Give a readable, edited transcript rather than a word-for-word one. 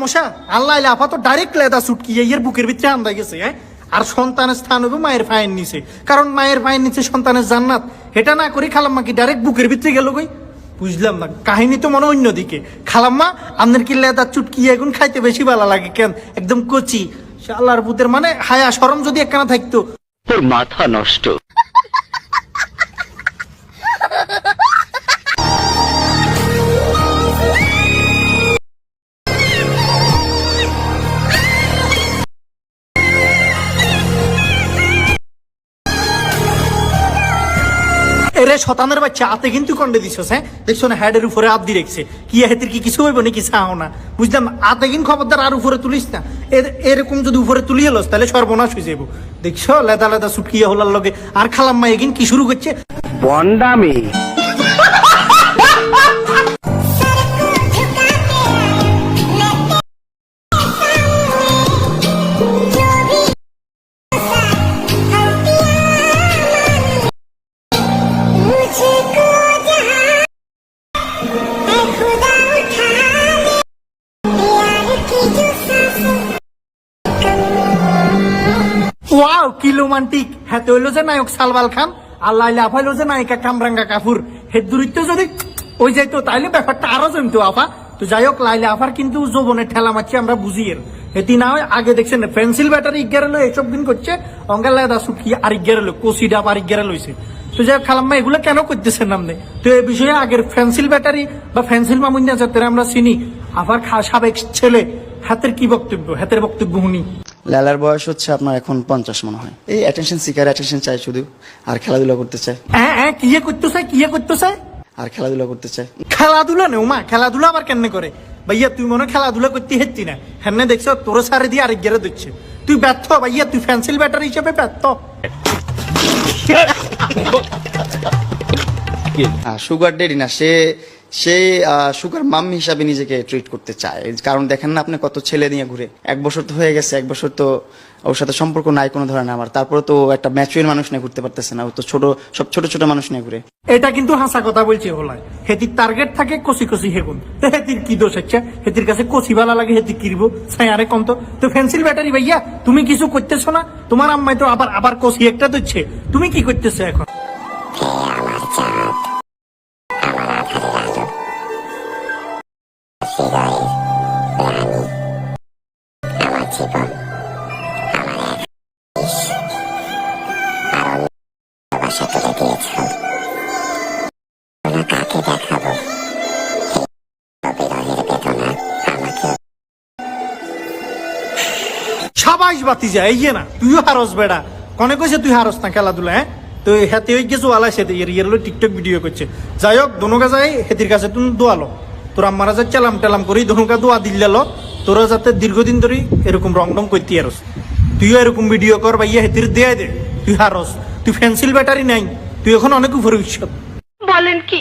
সমস্যা? আল্লাহ আফা তো ডাইরেক্ট লেদা সুটকি এর বুকের ভিতরে আন্দা গেছে। হ্যাঁ, আর সন্তানের স্থান হবে মায়ের পায়ের নিচে, কারণ মায়ের পায়ের নিচে সন্তানের জান্নাত। এটা না করি খালাম্মা কি ডাইরেক্ট বুকের ভিতরে গেল কই? বুঝলাম না, কাহিনী তো মনে অন্যদিকে। খালাম্মা আপনার কি লেদা চুটকি এখন খাইতে বেশি ভালো লাগে কেন? একদম কচি আল্লাহর পুতের, মানে হায়া শরম যদি একখানা থাকতো। তোর মাথা নষ্ট। এরে শতানের বাচ্চা, আতে কিন্তু কন্ডে দিছ। হ্যাঁ, দেখছো না হেডের উপরে আপ দিয়ে রেখেছে। কি হেতির কি কিছু হইব নাকি? চাও না, বুঝলাম। আতে কিন্তু খবরদার আর উপরে তুলিস না। এরকম যদি উপরে তুলিয়ে লস তাহলে সর্বনাশ হয়ে যাবো। দেখছো লেদা লেদা সুটকিয়া হলার লগে। আর খালাম্মা এগিন কি শুরু করছে? বন্ডামি। ওয়াও, কি রোমান্টিক। হ্যাঁ, তো হইলো যে নায়ক সালমান খান, আল্লাহ আফা হইলো যে নায়িকা কামরাঙ্গা কাপুর। হের দূরিত্ব যদি ওই যাইতো তাইলে ব্যাপারটা আরো জমতো আফা। তো যাই হোক, লাইলা আফার কিন্তু যৌবনের ঠেলা মারছি আমরা বুঝি। এর এটি না হয় আগে দেখছেন পেন্সিল ব্যাটারি ইজ্ঞারেলো এইসব দিন করছে, অঙ্গাল্লাদা সুটকি আর ইজ্ঞারেলো কোসি ডাব আর ইজ্ঞারেলো হয়েছে। তো যাই হোক, খালাম্মা এগুলো কেন করতেছেন নামনে? তো এই বিষয়ে আগের পেন্সিল ব্যাটারি বা পেন্সিল মামুন্যা যাতে আমরা চিনি, আবার সাবেক ছেলে হাতের কি বক্তব্য? হাতের বক্তব্য শুনি। লালার বয়স হচ্ছে আপনার এখন 50 মনে হয়। এই অ্যাটেনশন সিকার, অ্যাটেনশন চাই শুধু, আর খেলাধুলা করতে চায়। হ্যাঁ, কি করতে চাই? কি করতে চাই? আর খেলাধুলা করতে চায়। খেলাধুলা নেও মা, খেলাধুলা আবার কেন করে? ভাইয়া তুই মনে খেলাধুলা করতে হেঁচি না। হ্যাঁ দেখছো তোর সারে দিয়ে আরেক গেড়ে দিচ্ছে। তুই ব্যর্থ ভাইয়া, তুই পেন্সিল ব্যাটারি হিসেবে ব্যর্থ। সুগার ডেডি না, সে সুগার মাম হিসাবে নিজেকে ট্রিট করতে চায়। কারণ দেখেন না আপনি কত ছেলে নিয়ে ঘুরে। 1 বছর তো হয়ে গেছে, 1 বছর তো ওর সাথে সম্পর্ক নাই কোনো ধরনের আমার। তারপরে তো একটা ম্যাচুয়ার মানুষ নিয়ে ঘুরতে পারতেছে না, ও তো সব ছোট ছোট মানুষ নিয়ে ঘুরে। এটা কিন্তু হাসা কথা বলছে হলায়। হেতির টার্গেট থাকে কষি কষি হেগুন। হেতির কি দোষ হচ্ছে? হেতির কাছে কষি ভালো লাগে, হেতি কিরব সাই আরে কম। তো পেন্সিল ব্যাটারি ভাইয়া তুমি কিছু করতেছো না? তোমার আম্মাই তো আবার কষি একটা দিচ্ছে, তুমি কি করতেছো এখন? সাবাস বাতি যায় এই না, তুইও হারস বেড়া। কনে কইছে তুই হারস না খেলাধুলা? হ্যাঁ, তো হাতে ওই গেছো আলা সাথে ইয়ারলো টিকটক ভিডিও করছে। যাই হোক, দনুকা যাই হেতির কাছে তুমি দোয়ালো। তোর আম্মারা যা চালাম টেলাম করি দনুকা দোয়া দিল্লালো, তোরা যাতে দীর্ঘদিন ধরে এরকম রং রং করতে আরস। তুইও এরকম ভিডিও কর বা ইয়ে হেতির দেয় দে। তুই হারস, তুই পেন্সিল ব্যাটারি নাই, তুই এখন অনেক উপরে উৎসব। বলেন কি?